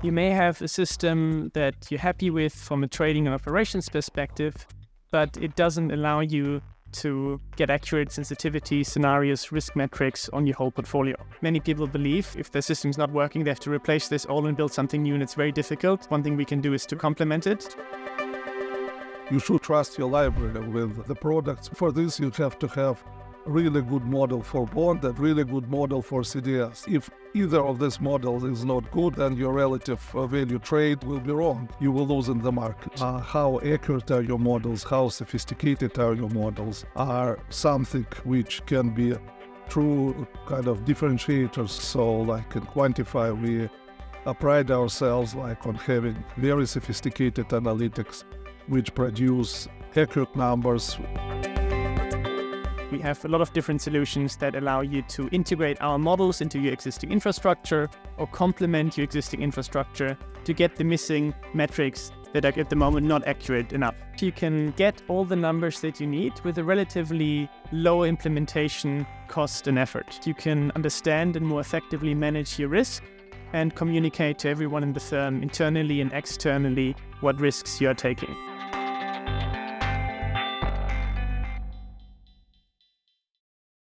You may have a system that you're happy with from a trading and operations perspective, but it doesn't allow you to get accurate sensitivity scenarios, risk metrics on your whole portfolio. Many people believe if the system's not working, they have to replace this all and build something new, and it's very difficult. One thing we can do is to complement it. You should trust your library with the products. For this, you have to have a really good model for bond and really good model for CDS. If either of these models is not good, then your relative value trade will be wrong. You will lose in the market. How accurate are your models? How sophisticated are your models? Are something which can be true kind of differentiators. So like in Quantifi, we pride ourselves like on having very sophisticated analytics which produce accurate numbers. We have a lot of different solutions that allow you to integrate our models into your existing infrastructure or complement your existing infrastructure to get the missing metrics that are at the moment not accurate enough. You can get all the numbers that you need with a relatively low implementation cost and effort. You can understand and more effectively manage your risk and communicate to everyone in the firm, internally and externally, what risks you are taking.